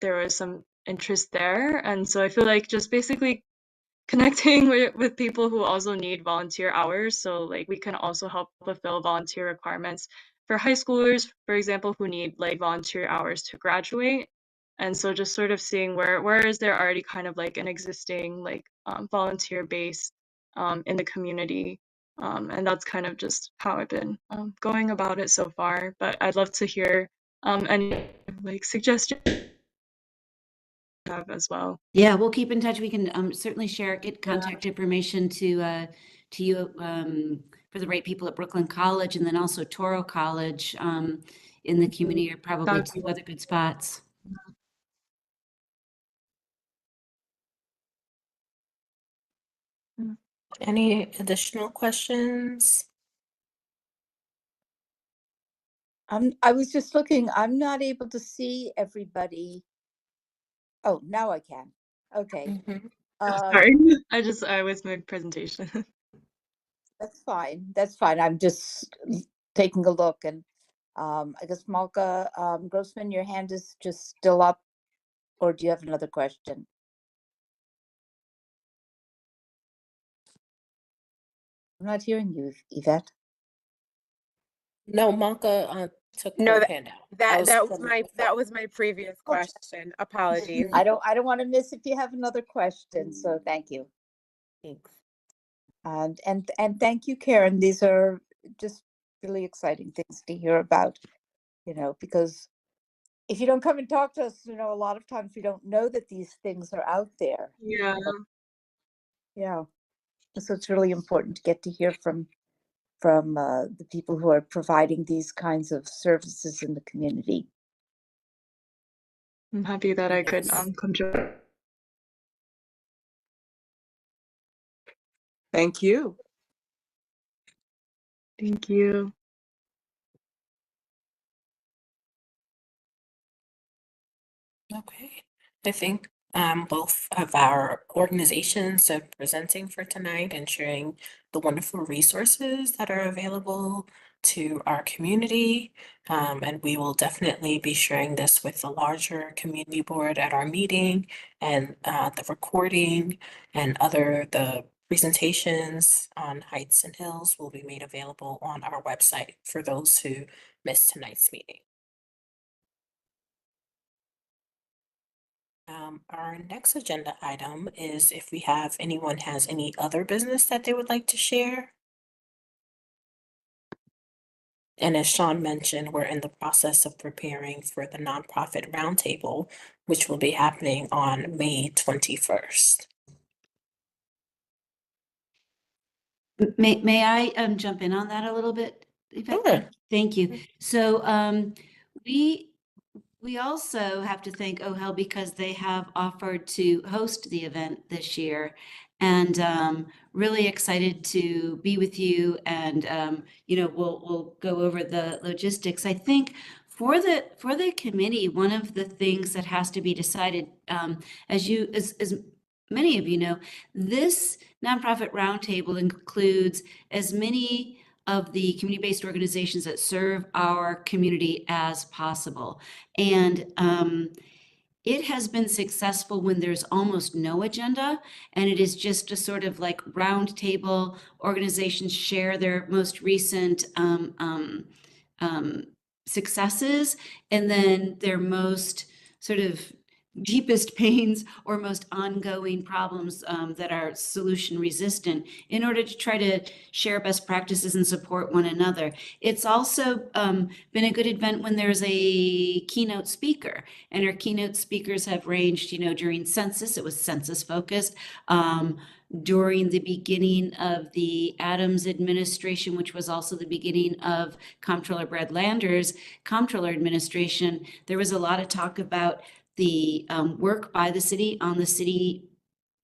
there was some interest there. And so I feel like just basically connecting with people who also need volunteer hours. So like we can also help fulfill volunteer requirements for high schoolers, for example, who need like volunteer hours to graduate. And so just sort of seeing where is there already kind of like an existing like volunteer base in the community. And that's kind of just how I've been going about it so far. But I'd love to hear any like suggestions you have as well. Yeah, we'll keep in touch. We can certainly get contact information to you for the right people at Brooklyn College, and then also Toro College in the community are probably two other good spots. Any additional questions? I was just looking, I'm not able to see everybody. Oh, now I can. Okay. Sorry, I was my presentation. That's fine. That's fine. I'm just taking a look, and I guess Malka Grossman, your hand is just still up, or do you have another question? I'm not hearing you, Yvette. No, Malka took No, her hand out. that was my previous question. Apologies. I don't want to miss if you have another question, so thank you. Thanks. And thank you, Karen. These are just really exciting things to hear about, because if you don't come and talk to us, a lot of times we don't know that these things are out there. Yeah. Yeah. So it's really important to get to hear from the people who are providing these kinds of services in the community. I'm happy that I could Yes. come join. Thank you. Thank you. Okay. I think both of our organizations are presenting for tonight and sharing the wonderful resources that are available to our community. And we will definitely be sharing this with the larger community board at our meeting, and the recording and the presentations on Heights and Hills will be made available on our website for those who missed tonight's meeting. Our next agenda item is if anyone has any other business that they would like to share. And as Sean mentioned, we're in the process of preparing for the nonprofit roundtable, which will be happening on May 21st. May I jump in on that a little bit? Yvette? Sure. Thank you. So we also have to thank OHEL because they have offered to host the event this year, and really excited to be with you. And we'll go over the logistics. I think for the committee, one of the things that has to be decided, as many of you know, this nonprofit roundtable includes as many of the community-based organizations that serve our community as possible. And it has been successful when there's almost no agenda, and it is just a sort of like roundtable. Organizations share their most recent successes, and then their most sort of deepest pains or most ongoing problems that are solution resistant, in order to try to share best practices and support one another. It's also been a good event when there's a keynote speaker, and our keynote speakers have ranged, during census, it was census focused. During the beginning of the Adams administration, which was also the beginning of Comptroller Brad Lander's Comptroller administration, there was a lot of talk about the work by the city on the city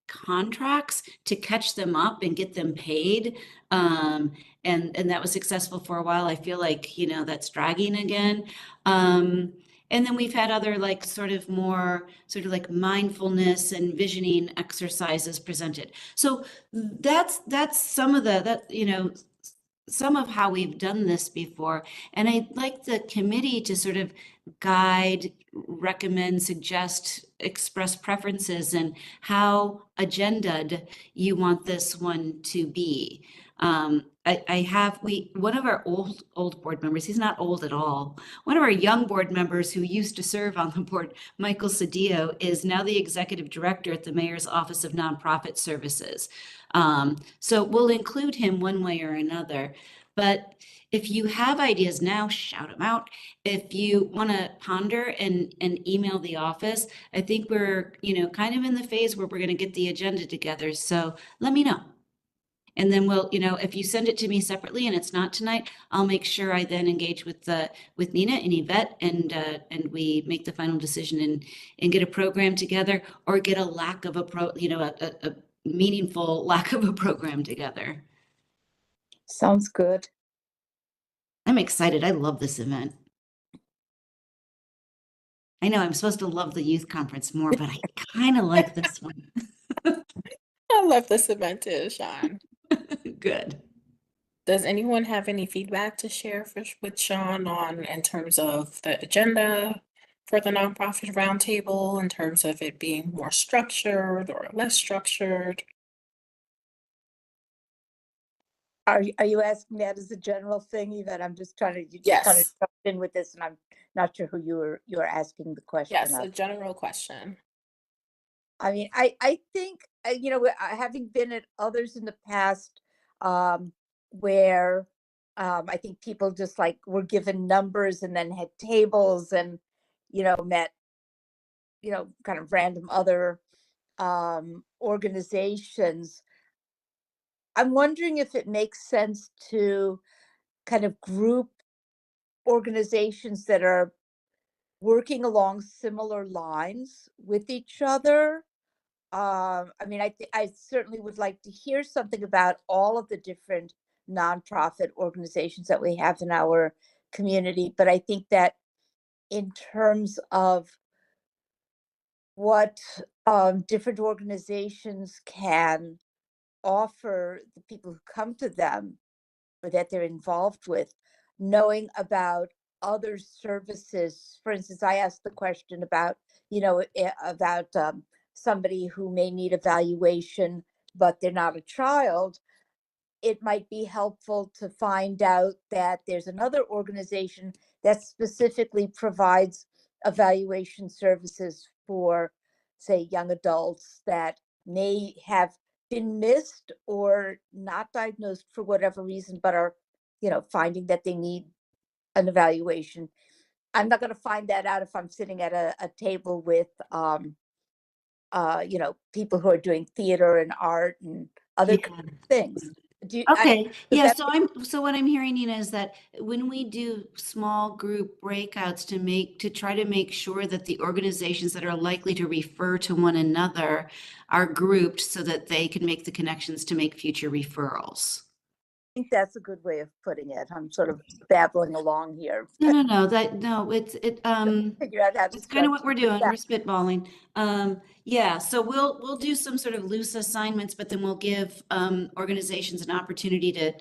contracts to catch them up and get them paid. And that was successful for a while. I feel like, that's dragging again. And then we've had other more mindfulness and visioning exercises presented. So that's some of some of how we've done this before. And I'd like the committee to sort of guide, recommend, suggest, express preferences, and how agenda'd you want this one to be. One of our old board members, he's not old at all. One of our young board members who used to serve on the board, Michael Cedillo, is now the executive director at the Mayor's Office of Nonprofit Services. So we'll include him one way or another. But if you have ideas now, shout them out. If you want to ponder and email the office, I think we're, kind of in the phase where we're going to get the agenda together. So let me know. And then we'll, if you send it to me separately and it's not tonight, I'll make sure I then engage with Nina and Yvette, and we make the final decision and get a program together, or get a lack of a meaningful lack of a program together. Sounds good. I'm excited. I love this event. I know I'm supposed to love the youth conference more, but I kind of like this one. I love this event too, Sean. Good. Does anyone have any feedback to share with Sean in terms of the agenda for the nonprofit roundtable, in terms of it being more structured or less structured? Are you asking that as a general thing, Yvette? I'm just trying to, you just kind of Yes. jumped in with this, and I'm not sure who you're asking the question Yes, a of. general question. I mean, I think, having been at others in the past, where I think people just like were given numbers and then had tables and, met, kind of random other organizations. I'm wondering if it makes sense to kind of group organizations that are working along similar lines with each other. I mean, I certainly would like to hear something about all of the different nonprofit organizations that we have in our community. But I think that in terms of what different organizations can offer the people who come to them or that they're involved with, knowing about other services. For instance, I asked the question about, about somebody who may need evaluation, but they're not a child. It might be helpful to find out that there's another organization that specifically provides evaluation services for, say, young adults that may have been missed or not diagnosed for whatever reason, but are, finding that they need an evaluation. I'm not going to find that out if I'm sitting at a table with, people who are doing theater and art and other Yeah. things. Okay, does yeah, that so what I'm hearing, Nina, is that when we do small group breakouts to try to make sure that the organizations that are likely to refer to one another are grouped so that they can make the connections to make future referrals. think that's a good way of putting it. I'm sort of babbling along here. No, Figure out how to it's kind of what we're doing. that. We're spitballing. Yeah, so we'll do some sort of loose assignments, but then we'll give organizations an opportunity to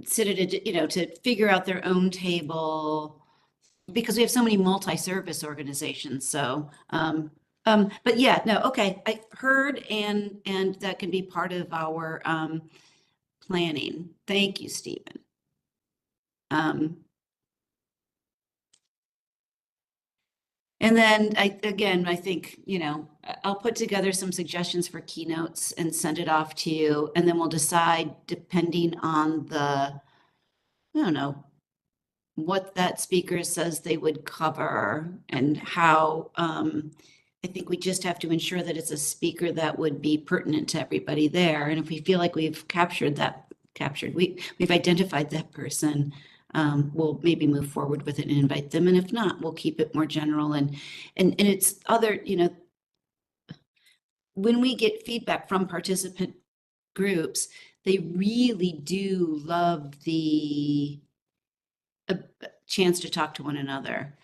sit at a, to figure out their own table because we have so many multi-service organizations. So, but yeah, no, okay, I heard and that can be part of our planning. Thank you, Stephen. And then I think, I'll put together some suggestions for keynotes and send it off to you. And then we'll decide depending on I don't know, what that speaker says they would cover and how, I think we just have to ensure that it's a speaker that would be pertinent to everybody there. And if we feel like we've we've identified that person, we'll maybe move forward with it and invite them. And if not, we'll keep it more general and it's other, when we get feedback from participant groups, they really do love the a chance to talk to one another.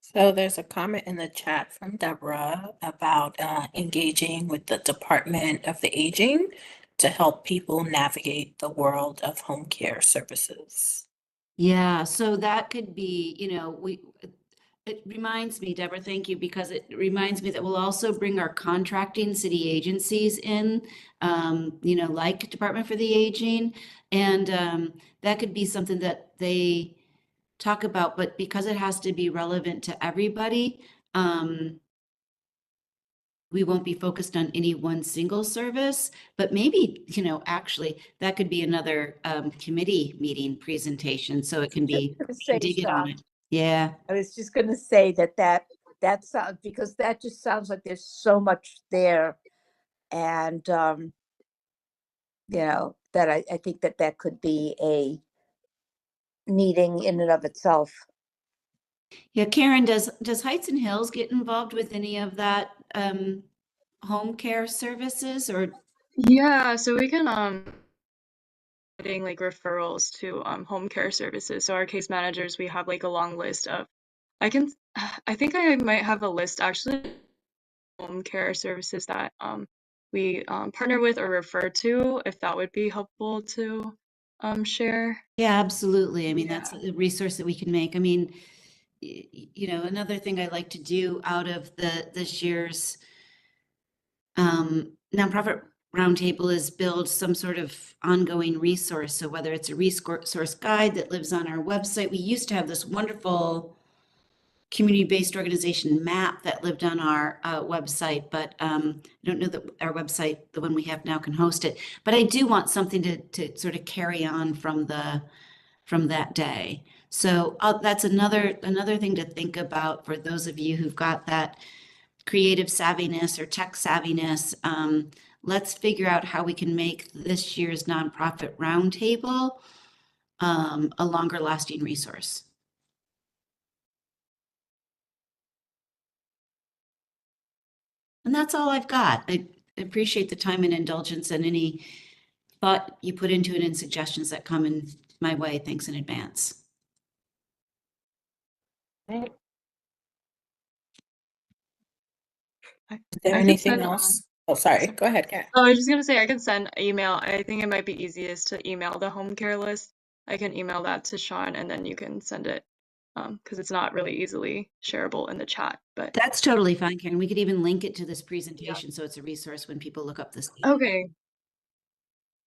So there's a comment in the chat from Deborah about engaging with the Department of the Aging to help people navigate the world of home care services. Yeah, so that could be, it reminds me, Deborah, thank you, because it reminds me that we'll also bring our contracting city agencies in, like Department for the Aging. And that could be something that they talk about, but because it has to be relevant to everybody, we won't be focused on any one single service, but maybe, actually that could be another committee meeting presentation, so it can be Say, dig it on Sean, it. Yeah. I was just going to say that sounds, because that just sounds like there's so much there. And, that I think that could be a meeting in and of itself. Yeah, Karen, does Heights and Hills get involved with any of that home care services or? Yeah, so we can getting like referrals to home care services. So our case managers, we have like a long list of I think I might have a list actually home care services that we partner with or refer to, if that would be helpful to share. Yeah, absolutely. I mean, Yeah. that's a resource that we can make. I mean, another thing I like to do out of this year's Nonprofit Roundtable is build some sort of ongoing resource. So whether it's a resource guide that lives on our website, we used to have this wonderful community-based organization map that lived on our website, but I don't know that our website, the one we have now, can host it. But I do want something to sort of carry on from that day. So that's another thing to think about for those of you who've got that creative savviness or tech savviness. Let's figure out how we can make this year's nonprofit roundtable a longer lasting resource. And that's all I've got. I appreciate the time and indulgence and any thought you put into it and suggestions that come in my way. Thanks in advance. Right. I Is there could anything send, else? Oh, sorry. sorry. Go ahead, Karen. Oh, I was just gonna say I could send email. I think it might be easiest to email the home care list. I can email that to Sean and then you can send it because it's not really easily shareable in the chat. But That's totally fine, Karen. We could even link it to this presentation so it's a resource when people look up this. okay.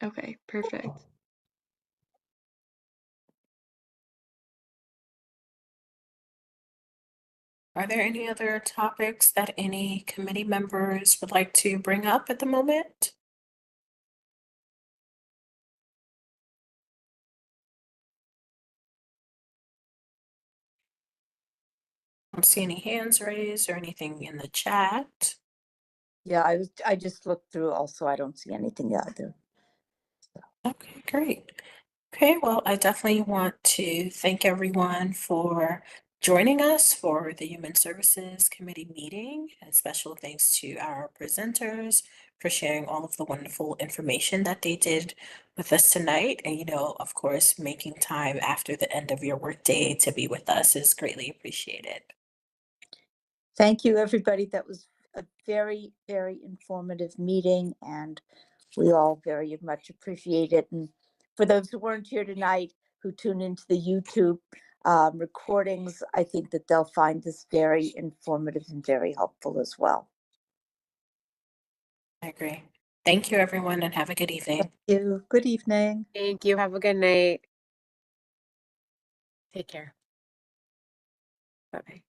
Okay, perfect. Are there any other topics that any committee members would like to bring up at the moment? I don't see any hands raised or anything in the chat. Yeah, I just looked through also. I don't see anything either. Okay, great. Okay, well, I definitely want to thank everyone for joining us for the Human Services Committee meeting, and special thanks to our presenters for sharing all of the wonderful information that they did with us tonight. And, you know, of course, making time after the end of your workday to be with us is greatly appreciated. Thank you, everybody. That was a very, very informative meeting, and we all very much appreciate it. And for those who weren't here tonight, who tune into the YouTube recordings, I think that they'll find this very informative and very helpful as well. I agree. Thank you, everyone, and have a good evening. Thank you. Good evening. Thank you. Have a good night. Take care. Bye-bye.